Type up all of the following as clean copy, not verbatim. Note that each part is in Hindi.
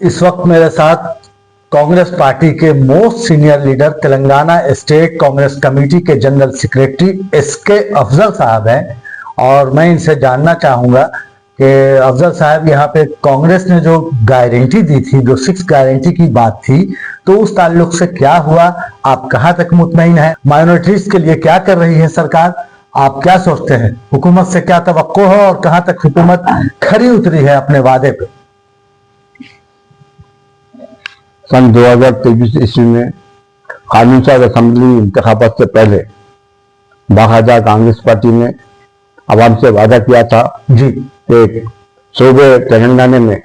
इस वक्त मेरे साथ कांग्रेस पार्टी के most senior leader, Telangana state Congress committee के जनरल सेक्रेटरी एसके अफजल साहब हैं और मैं इनसे जानना चाहूंगा कि अफजल साहब, यहाँ पे कांग्रेस ने जो गारंटी दी थी, जो 6 गारंटी की बात थी, तो उस ताल्लुक से क्या हुआ? आप कहाँ तक मुतमईन हैं? माइनॉरिटीज के लिए क्या कर रही है सरकार? आप क्या सोचते हैं? हुकूमत से क्या तवक्को है और कहाँ तक हुकूमत खरी उतरी है अपने वादे पे? सन 2023 ईस्वी में कानून साज असेंबली इंतखाबात से पहले बाकायदा कांग्रेस पार्टी ने आवाम से वादा किया था जी कि सूबे तेलंगाना में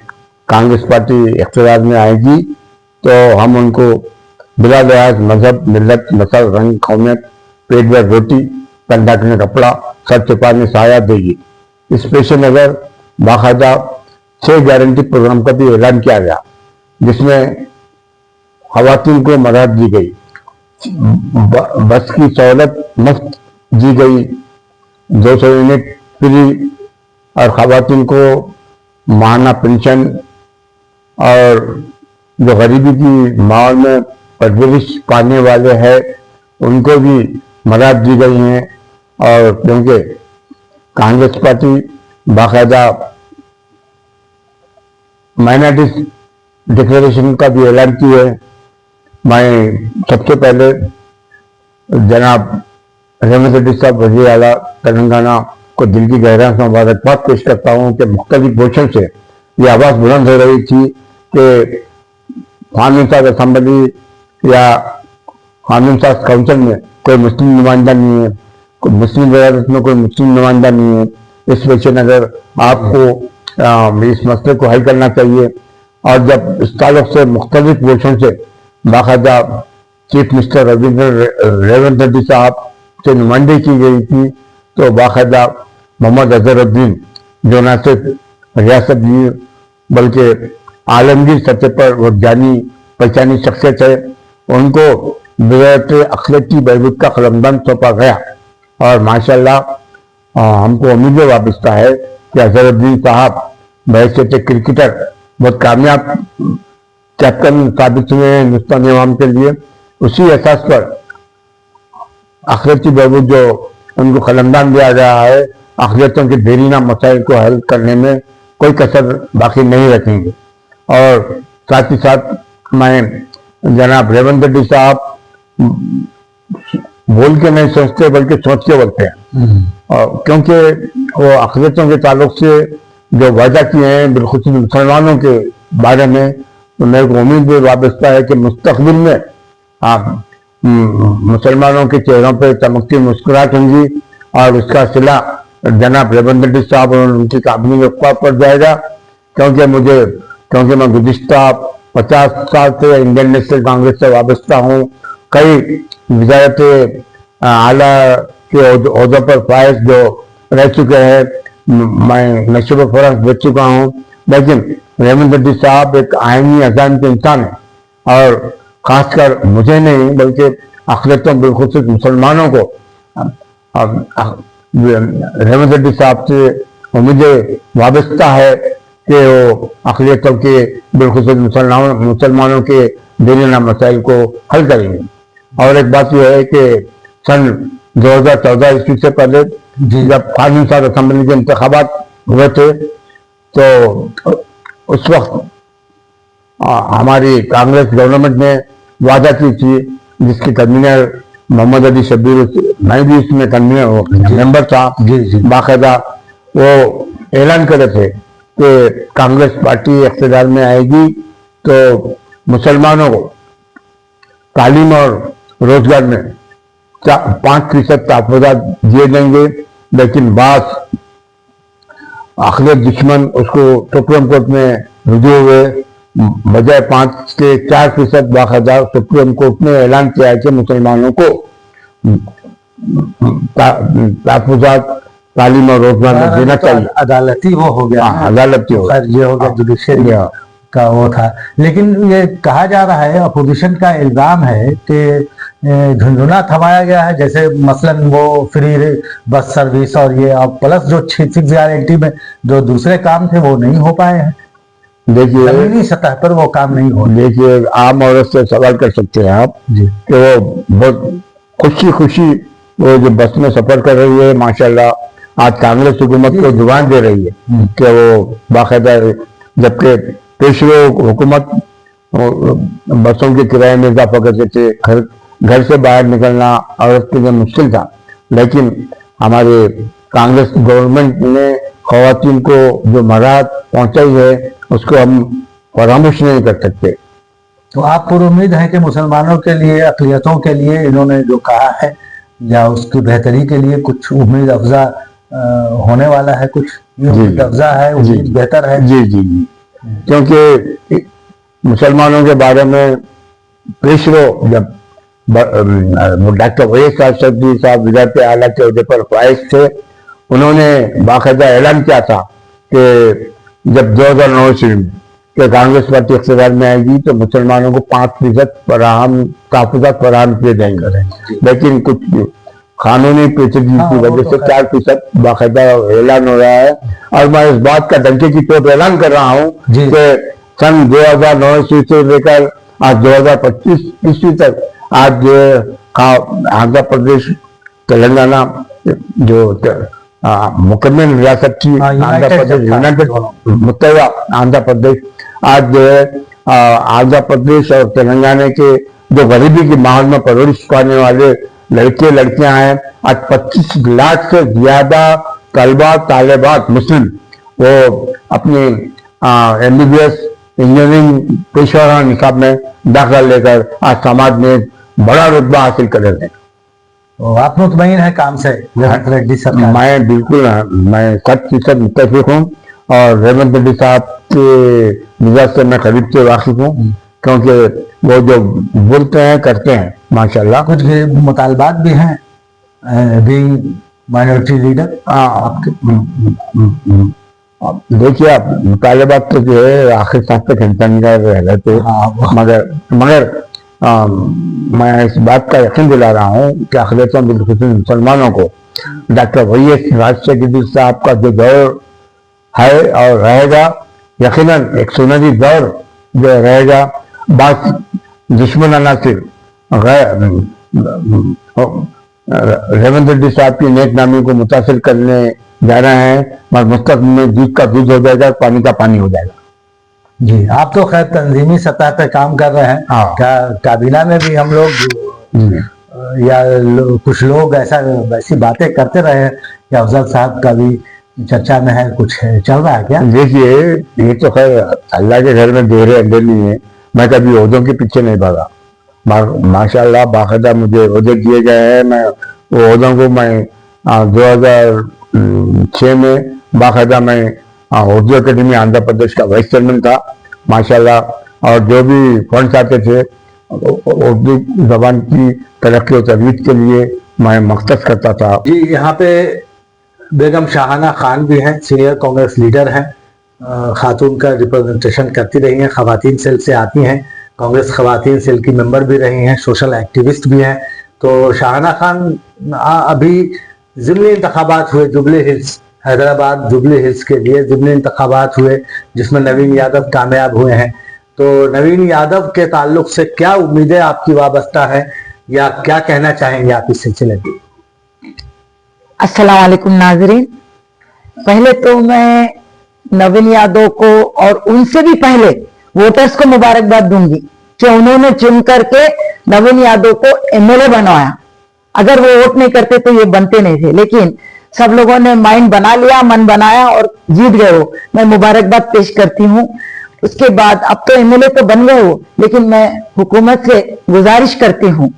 कांग्रेस पार्टी इख्तियार में आएगी तो हम उनको बिला लिहाज मजहब, मिल्लत, नस्ल, रंग, कौमियत, पेट भर रोटी, तन ढकने कपड़ा, सर छुपाने साया देगी। इस पेश नज़र बाकायदा 6 गारंटी प्रोग्राम का भी ऐलान किया गया, जिसमें खवातीन को मदद दी गई, बस की सहूलत मुफ्त दी गई, 200 यूनिट फ्री और खवातीन को माहाना पेंशन और जो गरीबी की माहौल में परवरिश पाने वाले हैं उनको भी मदद दी गई हैं। और क्योंकि कांग्रेस पार्टी बाकायदा माइनॉरिटी डिक्लेरेशन का भी ऐलान की है। मैं सबसे पहले जनाब रेवंत रेड्डी साहब वज़ीर आला तेलंगाना को दिल की गहराई से मुबारकबाद पेश करता हूँ कि मुख्तलिफ पोर्शन से ये आवाज़ बुलंद हो रही थी कि कानून साज असेंबली या कानून साज काउंसिल में कोई मुस्लिम नुमाइंदा नहीं है, कोई मुस्लिम वजारत में कोई मुस्लिम नुमाइंदा नहीं है। इस पेश नज़र आपको इस मसले को हल करना चाहिए। और जब इस ताल्लुक से मुख्तलिफ पोर्शन से बाकायदा चीफ मिनिस्टर रेवंत रेड्डी साहब से नुमाइंदगी की गई थी, तो बाकायदा मोहम्मद अजहरुद्दीन जो न सिर्फ रियासत की बल्कि आलमगीर सतह पर वो जानी पहचानी शख्सियत है, उनको वज़ारत अखलाकी बहबूद का कलमबंद सौंपा गया। और माशाल्लाह हमको उम्मीद वाबस्ता है कि अजहरुद्दीन साहब बहैसियत क्रिकेटर बहुत कामयाब कैप्टन साबित हुए हैं हिंदुस्तानी अवाम के लिए। उसी एहसास पर अखिलती बहबूद जो उनको कलमदान दिया गया है, अखिलतों के देरीना मसाइल को हल करने में कोई कसर बाकी नहीं रखेंगे। और साथ ही साथ मैं जनाब रेवंत रेड्डी साहब बोल के नहीं सोचते बल्कि सोच के बोलते हैं, और क्योंकि वो अखिलतों के ताल्लुक से जो वादा किए हैं बिलखुसूस मुसलमानों के बारे में, तो मेरे को उम्मीद भी वाबस्ता है कि मुस्तकबिल में आप मुसलमानों के चेहरों पर चमकती मुस्कुराहट होंगी और उसका सिला जनाब रेवंत रेड्डी साहब और उनकी काबिल वफा पड़ जाएगा। क्योंकि मैं गुज़िश्ता 50 साल से इंडियन नेशनल कांग्रेस से वाबस्ता हूँ। कई वज़ारत आला के ओहदों पर फायज जो रह चुके हैं, मैं नशब फराज बच चुका हूँ, लेकिन रेवंत रेड्डी साहब एक आईनी अजान के इंसान है और खासकर मुझे नहीं बल्कि अखिलतों बिलखुसूस मुसलमानों को रेवंत रेड्डी साहब से उम्मीद वाबस्ता है कि वो अखिलतों के बिलखुसूस मुसलमानों के दीना मसाइल को हल करेंगे। और एक बात यह है कि सन 2014 ईस्वी से पहले जब कानून साज असेंबली के इंतखाबात हुए थे, तो उस वक्त हमारी कांग्रेस गवर्नमेंट ने वादा की थी, जिसके कन्वीनर मोहम्मद अली शब्बीर, मैं भी इसमें कन्वीनर मेंबर था, बाकायदा वो ऐलान करे थे कि कांग्रेस पार्टी इख्तियार में आएगी तो मुसलमानों को तालीम और रोजगार में 5% तहफ़्फ़ुज़ात दिए देंगे। लेकिन बात अखिलत दुश्मन उसको सुप्रीम कोर्ट में रुजू हुए, बजाय 5 के 4% बाकायदा सुप्रीम कोर्ट ने ऐलान किया है कि मुसलमानों को तहफ़्फ़ुज़ात तालीम और रोजगार में देना चाहिए। अदालती वो हो गया, अदालती हो गया, ये हो गया, जुडिशरी का वो था। लेकिन ये कहा जा रहा है, अपोजिशन का इल्जाम है कि झुंझुना थमाया गया है, जैसे मसलन वो फ्री बस सर्विस और ये, और प्लस जो 6 गारंटी में जो दूसरे काम थे वो नहीं हो पाए हैं। देखिए जमीनी सतह पर वो काम नहीं हो रहा। देखिए, आम औरत से सवाल कर सकते हैं आप जी कि वो बहुत खुशी खुशी वो जो बस में सफर कर रही है, माशाल्लाह आज कांग्रेस हुकूमत को जुबान दे रही है कि वो बाकायदा, जबकि पेशरो हुकूमत बसों के किराए में इजाफा करते थे, घर से बाहर निकलना औरत के लिए मुश्किल था, लेकिन हमारे कांग्रेस गवर्नमेंट ने खवातीन को जो मराहत पहुंचाई है उसको हम फरामोश नहीं कर सकते। तो आपको उम्मीद है कि मुसलमानों के लिए, अक़लियतों के लिए इन्होंने जो कहा है या उसकी बेहतरी के लिए कुछ उम्मीद अफजा होने वाला है, कुछ ये उम्मीद अफजा है, उम्मीद बेहतर है? जी जी जी, क्योंकि मुसलमानों के बारे में पेशरो जब डॉक्टर वैस सब्जी साहब वज़ारत आला के अहदे पर फाइज थे, उन्होंने बाकायदा ऐलान किया था कि जब 2009 में कि कांग्रेस पार्टी इख्तियार में आएगी तो मुसलमानों को 5% तहफ़्फ़ुज़ात फराहम किए जाएंगे, लेकिन कुछ कानूनी पेचीदगी की वजह से 4% बाकायदा ऐलान हो रहा है। और मैं इस बात का डंके की चोट ऐलान कर रहा हूँ कि सन 2009 ईस्वी से लेकर आज 2025 ईस्वी तक आज आंध्र प्रदेश, तेलंगाना जो मुकम्मल रियासत की आंध्र प्रदेश, यूनाइटेड मुत्तहिदा आंध्र प्रदेश, आज जो है आंध्र प्रदेश और तेलंगाना के जो गरीबी के माहौल में परवरिश पाने वाले लड़के लड़कियां हैं, आज 25 लाख से ज्यादा तलबा तालिबात मुस्लिम वो अपनी MBBS इंजीनियरिंग पेशेवराना निकाब में दाखिला लेकर आज समाज में बड़ा रुतबा हासिल कर रहे हैं। तो आप मुतमईन है काम से रेवंत रेड्डी सरकार? मैं बिल्कुल, मैं 100% मुत्तफिक हूँ और रेवंत रेड्डी साहब के मिजाज से मैं करीब से वाकिफ हूँ, क्योंकि वो जो बोलते हैं करते हैं माशाल्लाह। कुछ मुतालबात भी हैं बीइंग माइनॉरिटी लीडर आपके? देखिए, आप मुतालबात तो जो है आखिर साथ तक इंसान का रह थे, मगर मैं इस बात का यकीन दिला रहा हूँ कि अक़लियतों बिलखुसूस मुसलमानों को डॉक्टर वैस राजशेखर साहब का जो दौर है और रहेगा, यकीनन एक सुनहरी दौर जो रहेगा। बात दुश्मन अनासिर रेवंत रेड्डी साहब की नेक नामी को मुतासिर करने जा रहे हैं, मगर मुस्तक़बिल में दूध का दूध हो जाएगा, पानी का पानी हो जाएगा। जी, आप तो खैर तंजीमी सतह पे काम कर रहे हैं। क्या काबीना में भी हम लोग या कुछ लोग वैसी बातें करते रहे हैं या अफजल साहब का भी चर्चा में है, कुछ चल रहा है क्या? देखिए, ये तो खैर अल्लाह के घर में देरे अंदर नहीं है, मैं कभी ओहदों के पीछे नहीं भागा। माशाल्लाह बाकायदा मुझे ओहदे दिए गए हैं। मैं वो ओहदों को मैं 2006 में बाकायदा मैं उर्दू अकेडमी आंध्र प्रदेश का वाइस चेयरमैन था माशाल्लाह, और जो भी फंड्स आते थे उर्दू जबान की तरक्की और तरवीज के लिए मैं मख्तस करता था। जी, यहाँ पे बेगम शाहाना खान भी हैं, सीनियर कांग्रेस लीडर हैं, खातून का रिप्रेजेंटेशन करती रही हैं, खवातीन सेल से आती हैं, कांग्रेस खवातीन सेल की मेंबर भी रही हैं, सोशल एक्टिविस्ट भी हैं। तो शाहाना खान अभी ज़िमनी इंतखाबात हुए jubilee hills, Hyderabad jubilee hills के लिए ज़िमनी इंतखाबात हुए जिसमें नवीन यादव कामयाब हुए हैं। तो नवीन यादव के ताल्लुक से क्या उम्मीदें आपकी वाबस्ता है या क्या कहना चाहेंगे आप इस सिलसिले में? अस्सलाम वालेकुम नाज़रीन, पहले तो मैं नवीन यादव को और उनसे भी पहले वोटर्स को मुबारकबाद दूंगी कि उन्होंने चुन करके नवीन यादव को MLA बनवाया। अगर वो वोट नहीं करते तो ये बनते नहीं थे, लेकिन सब लोगों ने माइंड बना लिया, मन बनाया और जीत गए वो। मैं मुबारकबाद पेश करती हूँ। उसके बाद अब तो MLA तो बन गए वो, लेकिन मैं हुकूमत से गुजारिश करती हूँ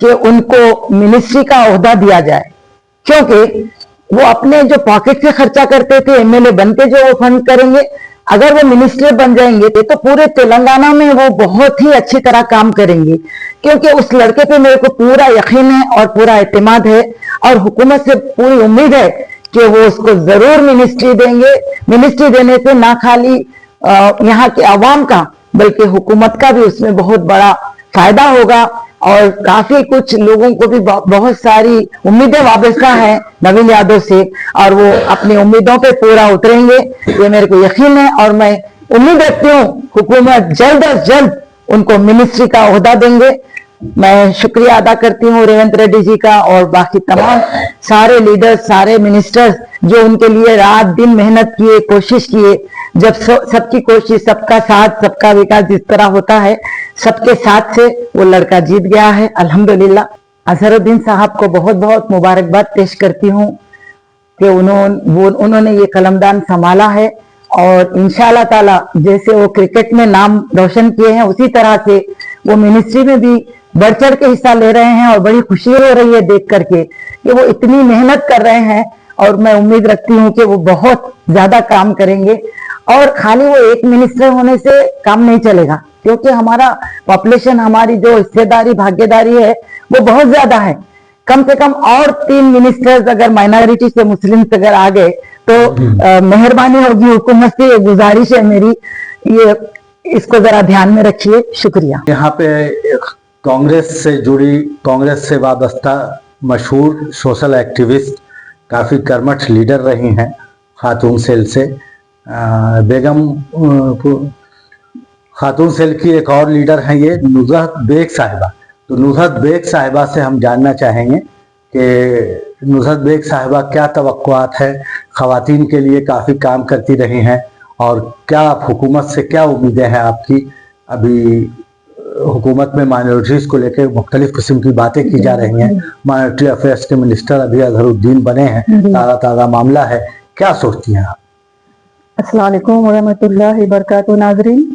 कि उनको मिनिस्ट्री का ओहदा दिया जाए, क्योंकि वो अपने जो पॉकेट से खर्चा करते थे, MLA बनते जो वो फंड करेंगे, अगर वो मिनिस्टर बन जाएंगे तो पूरे तेलंगाना में वो बहुत ही अच्छी तरह काम करेंगे, क्योंकि उस लड़के पे मेरे को पूरा यकीन है और पूरा एतमाद है और हुकूमत से पूरी उम्मीद है कि वो उसको जरूर मिनिस्ट्री देंगे। मिनिस्ट्री देने से ना खाली यहाँ के अवाम का बल्कि हुकूमत का भी उसमें बहुत बड़ा फायदा होगा और काफी कुछ लोगों को भी बहुत सारी उम्मीदें वाबस्ता है नवीन यादव से और वो अपनी उम्मीदों पे पूरा उतरेंगे, ये मेरे को यकीन है। और मैं उम्मीद रखती हूँ हुकूमत जल्द अज जल्द उनको मिनिस्ट्री का ओहदा देंगे। मैं शुक्रिया अदा करती हूँ रेवंत रेड्डी जी का और बाकी तमाम सारे लीडर्स, सारे मिनिस्टर्स जो उनके लिए रात दिन मेहनत किए, कोशिश किए। जब सबकी कोशिश, सबका साथ, सबका विकास जिस तरह होता है, सबके साथ से वो लड़का जीत गया है अल्हम्दुलिल्लाह। अजहरुद्दीन साहब को बहुत बहुत मुबारकबाद पेश करती हूँ कि उन्होंने ये कलमदान संभाला है और इंशाअल्लाह ताला जैसे वो क्रिकेट में नाम रोशन किए हैं उसी तरह से वो मिनिस्ट्री में भी बढ़ चढ़ के हिस्सा ले रहे हैं और बड़ी खुशी हो रही है देख करके कि वो इतनी मेहनत कर रहे हैं और मैं उम्मीद रखती हूँ कि वो बहुत ज्यादा काम करेंगे। और खाली वो एक मिनिस्टर होने से काम नहीं चलेगा, क्योंकि हमारा पॉपुलेशन, हमारी जो हिस्सेदारी, भागीदारी है वो बहुत ज्यादा है। कम से कम और 3 मिनिस्टर्स अगर माइनॉरिटी से मुस्लिम अगर आ गए तो मेहरबानी होगी हुकूमत से, ये गुजारिश है मेरी, ये इसको जरा ध्यान में रखिए। शुक्रिया। यहाँ पे कांग्रेस से जुड़ी, कांग्रेस से वाबस्ता मशहूर सोशल एक्टिविस्ट, काफ़ी कर्मठ लीडर रही हैं खातून सेल से। बेगम खातून सेल की एक और लीडर हैं ये नुज़हत बेग साहिबा। तो नुज़हत बेग साहिबा से हम जानना चाहेंगे कि नुज़हत बेग साहिबा क्या तवक्कुआत है, ख़वातीन के लिए काफ़ी काम करती रही हैं और क्या आप हुकूमत से क्या उम्मीदें हैं आपकी? अभी हुकूमत में माइनॉरिटीज़ को लेकर मुख्तलिफ किस्म की बातें की जा रही हैं। माइनॉरिटी अफेयर्स के मिनिस्टर अभी अजहरुद्दीन बने हैं, ताज़ा मामला है, क्या सोचती हैं आप? अस्सलाम वालेकुम रहमतुल्लाहि बरकातहू। नाज़रीन,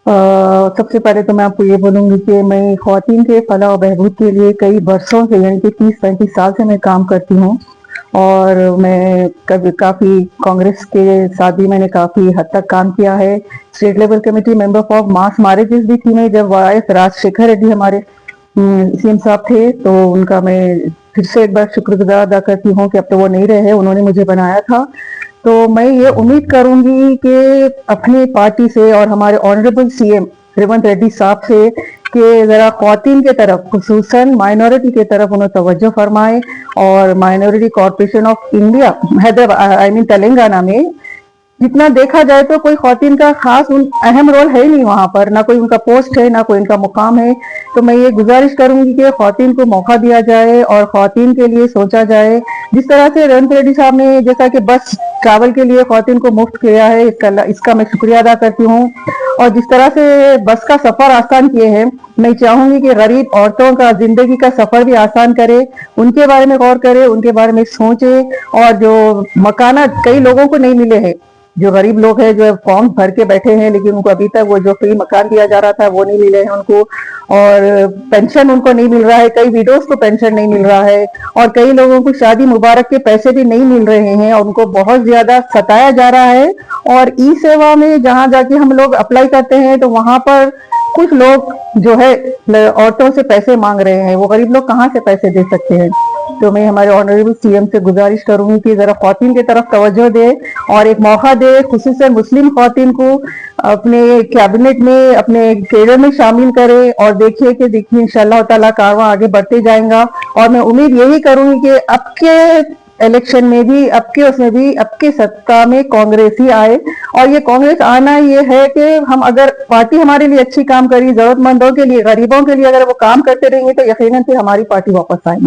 सबसे पहले तो मैं आपको ये बोलूँगी कि मैं ख़वातीन के फलाह और बहबूद के लिए कई बरसों से, यानी कि 30-35 साल से मैं काम करती हूँ और मैं काफ़ी कांग्रेस के साथ भी मैंने काफ़ी हद तक काम किया है। State level committee member for mass marriages भी थी मैं, जब वाइस राजशेखर रेड्डी हमारे सीएम साहब थे, तो उनका मैं फिर से एक बार शुक्रगुजार अदा करती हूँ कि अब तो वो नहीं रहे, उन्होंने मुझे बनाया था। तो मैं ये उम्मीद करूंगी कि अपनी पार्टी से और हमारे ऑनरेबल सीएम रेवंत रेड्डी साहब से कि ज़रा ख़वातीन के तरफ, खुसूसन माइनॉरिटी के तरफ उन्हें तवज्जो फरमाए। और minority corporation of India Hyderabad Telangana में जितना देखा जाए तो कोई ख़वातीन का खास अहम रोल है ही नहीं वहां पर, ना कोई उनका पोस्ट है, ना कोई उनका मुकाम है। तो मैं ये गुजारिश करूंगी कि ख़वातीन को मौका दिया जाए और ख़वातीन के लिए सोचा जाए। जिस तरह से रेवंत रेड्डी साहब ने जैसा कि बस ट्रैवल के लिए ख़वातीन को मुफ्त किया है, इसका मैं शुक्रिया अदा करती हूँ। और जिस तरह से बस का सफर आसान किए हैं, मैं चाहूंगी कि गरीब औरतों का जिंदगी का सफर भी आसान करे, उनके बारे में गौर करे, उनके बारे में सोचे। और जो मकाना कई लोगों को नहीं मिले हैं, जो गरीब लोग हैं जो फॉर्म भर के बैठे हैं लेकिन उनको अभी तक वो जो फ्री मकान दिया जा रहा था वो नहीं मिले हैं उनको, और पेंशन उनको नहीं मिल रहा है, कई विडोज को पेंशन नहीं मिल रहा है, और कई लोगों को शादी मुबारक के पैसे भी नहीं मिल रहे हैं और उनको बहुत ज्यादा सताया जा रहा है। और ई सेवा में जहां जाके हम लोग अप्लाई करते हैं तो वहां पर कुछ लोग जो है औरतों से पैसे मांग रहे हैं, वो गरीब लोग कहाँ से पैसे दे सकते हैं। तो मैं हमारे ऑनरेबल सीएम से गुजारिश करूंगी कि जरा ख़वातीन की तरफ तवज्जो दे और एक मौका दे, खुसूसन मुस्लिम ख़वातीन को अपने कैबिनेट में, अपने कैडर में शामिल करे। और देखिए इंशाअल्लाह ताला कारवां आगे बढ़ते जाएगा। और मैं उम्मीद यही करूंगी कि अब के इलेक्शन में भी, अब के सत्ता में कांग्रेस ही आए। और ये कांग्रेस आना ये है कि हम अगर पार्टी हमारे लिए अच्छी काम करी, जरूरतमंदों के लिए, गरीबों के लिए अगर वो काम करते रहेंगे तो यकीनन से हमारी पार्टी वापस आएगी।